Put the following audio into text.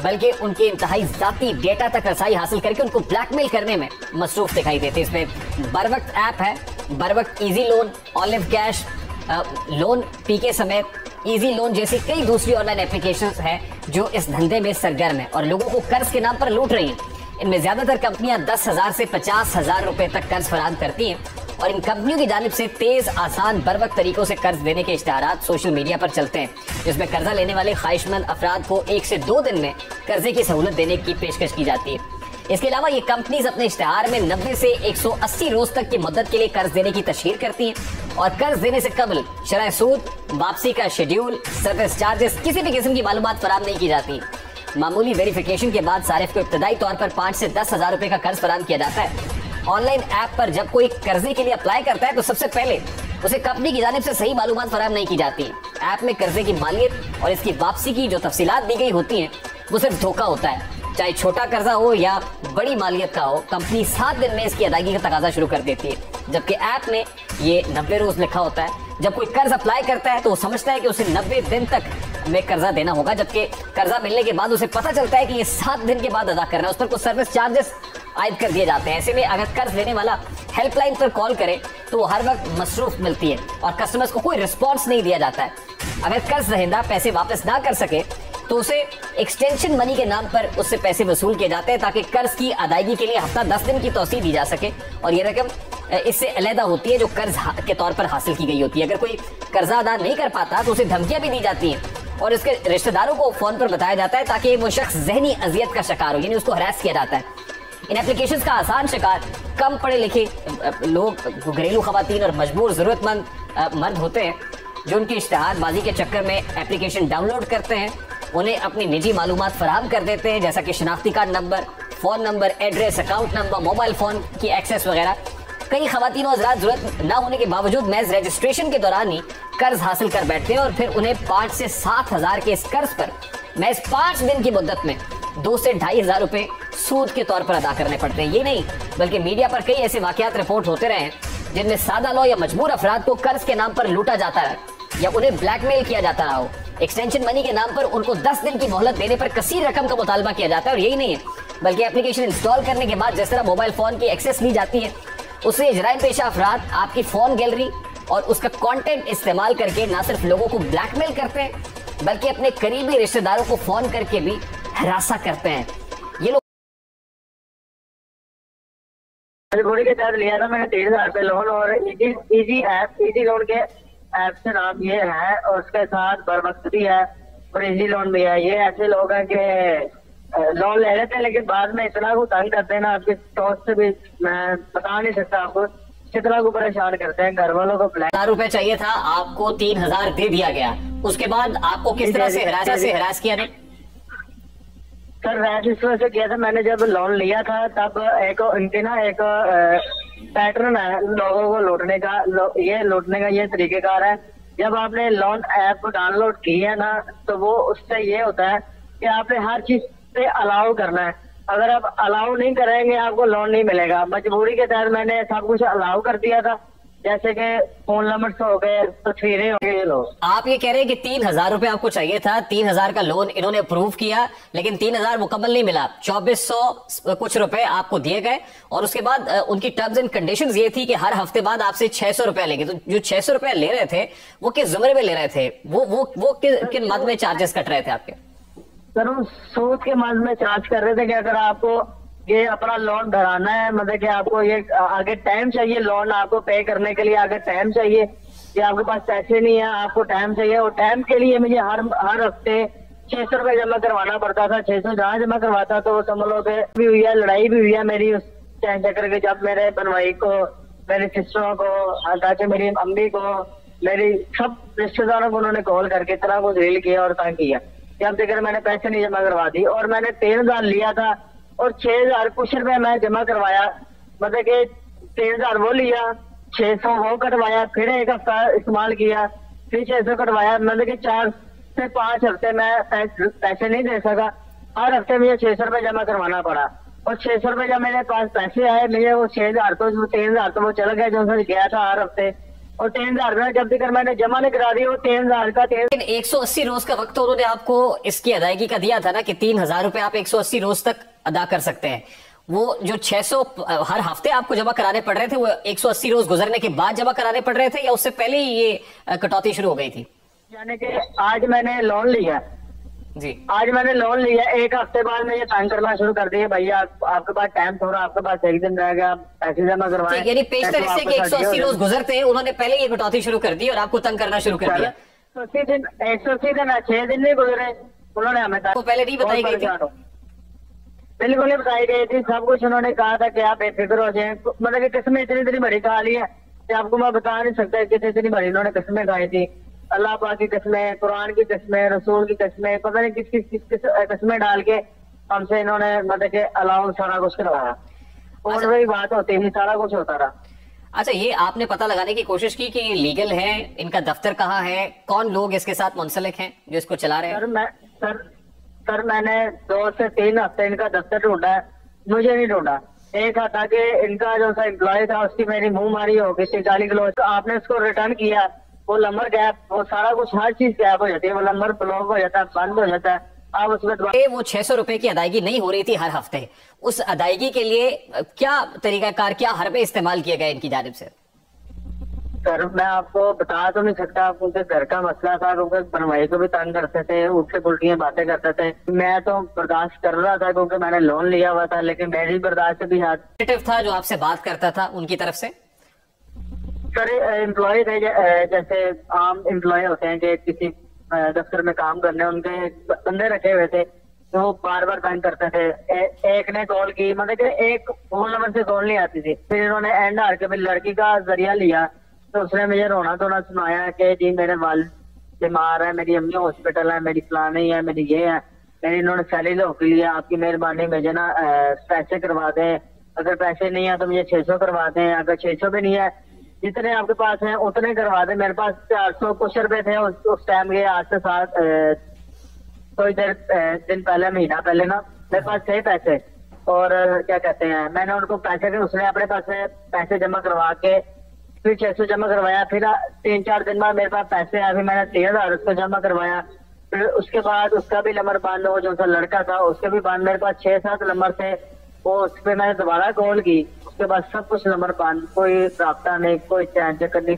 बल्कि उनके इंतहाई जाती डेटा तक रसाई हासिल करके उनको ब्लैकमेल करने में मसरूफ दिखाई देते। इसमें बरवक्त ऐप है, Barwaqt easy loan, Olive Cash, loan PK समेत इजी लोन जैसी कई दूसरी ऑनलाइन एप्लीकेशंस हैं जो इस धंधे में सरगर्म है और लोगों को कर्ज के नाम पर लूट रही हैं। इनमें ज्यादातर कंपनियां 10,000 से 50,000 रुपए तक कर्ज फराहम करती हैं और इन कंपनियों की जानिब से तेज, आसान, बरवक्त तरीकों से कर्ज देने के इश्तिहारात सोशल मीडिया पर चलते हैं, जिसमें कर्जा लेने वाले ख्वाहिशमंद अफराद को 1 से 2 दिन में कर्जे की सहूलत देने की पेशकश की जाती है। इसके अलावा ये कंपनीज अपने इश्तिहार में 90 से 180 रोज तक की मुद्दत के लिए कर्ज देने की तशहीर करती हैं और कर्ज देने से कबल शरह सूद, वापसी का शेड्यूल, सर्विस चार्जेस, किसी भी किस्म की मालूमात फराहम नहीं की जाती। मामूली वेरिफिकेशन के बाद सारिफ को इब्तदाई तौर पर 5 से 10,000 रुपए का कर्ज फराहम किया जाता है। ऑनलाइन ऐप पर जब कोई कर्जे के लिए अप्लाई करता है तो सबसे पहले उसे कंपनी की जानिब से सही मालूमात फराहम नहीं की जाती। ऐप में कर्जे की मालियत और इसकी वापसी की जो तफसीलात दी गई होती हैं वो सिर्फ धोखा होता है। चाहे छोटा कर्जा हो या बड़ी मालियत का हो, कंपनी 7 दिन में इसकी अदायगी का तकाजा शुरू कर देती है, जबकि ऐप में ये 90 रोज लिखा होता है। जब कोई कर्ज अप्लाई करता है तो वो समझता है कि उसे 90 दिन तक में कर्जा देना होगा, जबकि कर्जा मिलने के बाद उसे पता चलता है कि ये 7 दिन के बाद अदा करना है। उस पर कुछ सर्विस चार्जेस आयद कर दिए जाते हैं। ऐसे में अगर कर्ज लेने वाला हेल्पलाइन पर कॉल करे तो वो हर वक्त मसरूफ मिलती है और कस्टमर्स को कोई रिस्पॉन्स नहीं दिया जाता है। अगर कर्ज रहंदा पैसे वापस ना कर सके तो उसे एक्सटेंशन मनी के नाम पर उससे पैसे वसूल किए जाते हैं ताकि कर्ज की अदायगी के लिए हफ्ता 10 दिन की तौसी दी जा सके और ये रकम इससे अलहदा होती है जो कर्ज के तौर पर हासिल की गई होती है। अगर कोई कर्जा अदा नहीं कर पाता तो उसे धमकियां भी दी जाती हैं और इसके रिश्तेदारों को फोन पर बताया जाता है ताकि वो शख्स जहनी अजियत का शिकार हो, यानी उसको हरास किया जाता है। इन एप्लीकेशंस का आसान शिकार कम पढ़े लिखे लोग, घरेलू खवातीन और मजबूर जरूरतमंद मर्द होते हैं जो उनकी इश्तिहारबाजी के चक्कर में एप्लीकेशन डाउनलोड करते हैं, उन्हें अपनी निजी मालूमात फराहम कर देते हैं जैसा कि शनाख्ती card number, phone number, address, account number, mobile phone की एक्सेस वगैरह। कई खवातीन और हज़रात जरूरत ना होने के बावजूद महज रजिस्ट्रेशन के दौरान ही कर्ज हासिल कर बैठते हैं और फिर उन्हें 5 से 7,000 के इस कर्ज पर महज 5 दिन की मुद्दत में 2 से 2,500 रुपए सूद के तौर पर अदा करने पड़ते हैं। ये नहीं बल्कि मीडिया पर कई ऐसे वाकयात रिपोर्ट होते रहे हैं जिनमें सादा लो या मजबूर अफराद को कर्ज के नाम पर लूटा जाता है या उन्हें ब्लैकमेल किया जाता रहा हो। एक्सटेंशन मनी के नाम पर उनको 10 दिन की मोहलत देने पर कसीर रकम का मुतालबा किया जाता है। और यही नहीं है बल्कि एप्लीकेशन इंस्टॉल करने के बाद जिस तरह मोबाइल फोन की एक्सेस ली जाती है उससे जराइम पेशा अफराद आपकी फोन गैलरी और उसका कंटेंट इस्तेमाल करके न सिर्फ लोगों को ब्लैकमेल करते हैं बल्कि अपने करीबी रिश्तेदारों को फोन करके भी हरासा करते हैं। ये लोग मजबूरी के तहत लिया था मैंने 3,000 रुपए लोन और इजी लोन के ऐप से नाम ये है और उसके साथ बरवक्त भी है और इजी लोन भी है। ये ऐसे लोग हैं कि लोन ले लेते हैं लेकिन बाद में इतना को तंग करते हैं ना, आपके दोस्त से भी मैं बता नहीं सकता आपको, कितना को परेशान करते हैं। घर वालों को 1,000 रुपए चाहिए था, आपको 3,000 दे दिया गया, उसके बाद आपको किस तरह से हरास किया? सर रैश इस वजह से किया था, मैंने जब लोन लिया था तब एक उनके ना एक पैटर्न है लोगों को लूटने का, ये लूटने का ये तरीकेकार है। जब आपने लोन ऐप डाउनलोड की है ना तो वो उससे ये होता है कि आपने हर चीज पे अलाउ करना है। अगर आप अलाउ नहीं करेंगे आपको लोन नहीं मिलेगा। मजबूरी के तहत मैंने सब कुछ अलाउ कर दिया था, जैसे कि फोन नंबर हो गए, तस्वीरें हो गई। लोग आप ये कह रहे हैं कि 3,000 रुपए आपको चाहिए था, 3,000 का लोन इन्होंने अप्रूव किया लेकिन 3,000 मुकम्मल नहीं मिला, 2,400 कुछ रुपए आपको दिए गए और उसके बाद उनकी टर्म्स एंड कंडीशंस ये थी कि हर हफ्ते बाद आपसे 600 रुपया लेंगे। तो जो 600 रुपया ले रहे थे वो किस जुमरे में ले रहे थे? वो किन मद में चार्जेस कट रहे थे आपके? सर वो सूद के मद में चार्ज कर रहे थे कि अगर आपको ये अपना लोन भराना है, मतलब कि आपको ये आगे टाइम चाहिए, लोन आपको पे करने के लिए आगे टाइम चाहिए, कि आपके पास पैसे नहीं है आपको टाइम चाहिए, और टाइम के लिए मुझे हर हफ्ते 600 रुपए जमा करवाना पड़ता था। 600 जहाँ जमा करवाता तो समझ लो भी हुई है, लड़ाई भी हुई है मेरी उस चक्कर के, जब मेरे बनवाई को, मेरी सिस्टरों को, ताकि मेरी अम्मी को, मेरी सब रिश्तेदारों को उन्होंने कॉल करके इतना को झेल किया और तंग किया। जब देखकर मैंने पैसे नहीं जमा करवा दी और मैंने 3,000 लिया था और 6,000 कुछ रुपए मैं जमा करवाया, मतलब कि 3,000 वो लिया, 600 वो कटवाया, फिर एक हफ्ता इस्तेमाल किया, फिर 600 कटवाया, मतलब कि 4 से 5 हफ्ते मैं पैसे नहीं दे सका। हर हफ्ते मुझे 600 रुपए जमा करवाना पड़ा और 600 रुपए जब मेरे पास पैसे आए मुझे वो 6,000 तो 3,000 तो वो चल गया जो गया था हर हफ्ते, और 3,000 रुपया जब तक मैंने जमा नहीं करा दी वो 3,000 का 180 रोज का वक्त तो उन्होंने आपको इसकी अदायगी का दिया था ना कि 3,000 रुपए आप 180 रोज तक अदा कर सकते हैं। वो जो 600 हर हफ्ते आपको जमा कराने पड़ रहे थे वो 180 रोज गुजरने के बाद जमा कराने पड़ रहे थे या उससे पहले ही ये कटौती शुरू हो गई थी? यानी कि आज मैंने लोन लिया जी, आज मैंने लोन लिया, एक हफ्ते बाद में ये तंग करना शुरू कर दिया, भैया आपके पास टाइम थोड़ा, आपके पास एक दिन रहेगा, आप पैसे जमा करवाएं। यानी पेशतर से कि 180 रोज गुजरते हैं उन्होंने पहले ये कटौती शुरू कर दी और आपको तंग करना शुरू कर दिया। 180 दिन 6 दिन नहीं गुजरे, उन्होंने हमें वो पहले नहीं बताई गई थी? बिल्कुल नहीं बताई गई थी, सब कुछ उन्होंने कहा था कि आप बेफिक्र हो जाए। मतलब कि किस्में इतनी बड़ी खा ली है कि आपको मैं बता नहीं सकता कि इतनी बड़ी उन्होंने किस्में खाई थी। अल्लाह पाक की किस्में, कुरान की किस्में, रसूल की किस्में, पता नहीं किस किस किस्में डाल के हमसे इन्होंने मतलब के अलाउ सारा कुछ करवाया। और वही बात होती थी, सारा कुछ होता रहा। अच्छा, ये आपने पता लगाने की कोशिश की कि ये लीगल है, इनका दफ्तर कहाँ है, कौन लोग इसके साथ मुंसलिक हैं जो इसको चला रहे हैं? सर मैंने 2 से 3 हफ्ते इनका दफ्तर ढूंढा है, मुझे नहीं ढूंढा। एक था कि इनका जो सा एम्प्लॉय था उसकी मेरी मुंह मारी हो गई थी, गाली गलौज, तो आपने उसको रिटर्न किया, वो नंबर गैप, वो सारा कुछ हर चीज गैप हो जाती है, वो नंबर ब्लॉक हो जाता है, बंद हो जाता है। आप उसमें वो 600 रुपए की अदायगी नहीं हो रही थी हर हफ्ते, उस अदायगी के लिए क्या तरीकाकार, क्या हरबे इस्तेमाल किए गए इनकी जानिब से? सर मैं आपको बता तो नहीं सकता, उनके घर का मसला था, क्योंकि बनवाई को भी तंग करते थे, उल्टे पुल्टियां बातें करते थे। मैं तो बर्दाश्त कर रहा था क्योंकि मैंने लोन लिया हुआ था, लेकिन मेरी बर्दाश्त भी हाथ था जो आपसे बात करता था उनकी तरफ से? सर एम्प्लॉय थे, जैसे आम एम्प्लॉय होते हैं कि किसी दफ्तर में काम करने, उनके बंदे रखे हुए थे, तो वो बार बार तंग करते थे। एक ने कॉल की, मतलब कि एक फोन नंबर से कॉल नहीं आती थी, फिर इन्होंने एंड हार के मेरी लड़की का जरिया लिया, तो उसने मुझे रोना धोना सुनाया कि जी मेरे वाल बीमार है, मेरी अम्मी हॉस्पिटल है, मेरी फलानी है, मेरी ये है, मेरी इन्होंने सैलरी रोक लिया, आपकी मेहरबानी मुझे ना पैसे करवा दें, अगर पैसे नहीं है तो मुझे 600 करवा दें, अगर 600 भी नहीं है जितने आपके पास हैं उतने करवा दें। मेरे पास 400 कुछ रुपए थे उस टाइम के, आज से 7 थोड़ी देर दिन पहले, महीना पहले ना मेरे पास थे पैसे, और क्या कहते हैं, मैंने उनको पैसे के, उसने अपने पास पैसे जमा करवा के फिर 600 जमा करवाया, फिर 3-4 दिन बाद मेरे पास पैसे आए, फिर मैंने 13,000 उसको जमा करवाया, फिर उसके बाद उसका भी नंबर बंद हो, जो सा लड़का था उसके भी बंद, मेरे पास 6-7 नंबर थे, वो उस पर मैंने दोबारा कॉल की, उसके बाद सब कुछ नंबर बंद, कोई राब्ता नहीं, कोई चैन चक्कर नहीं।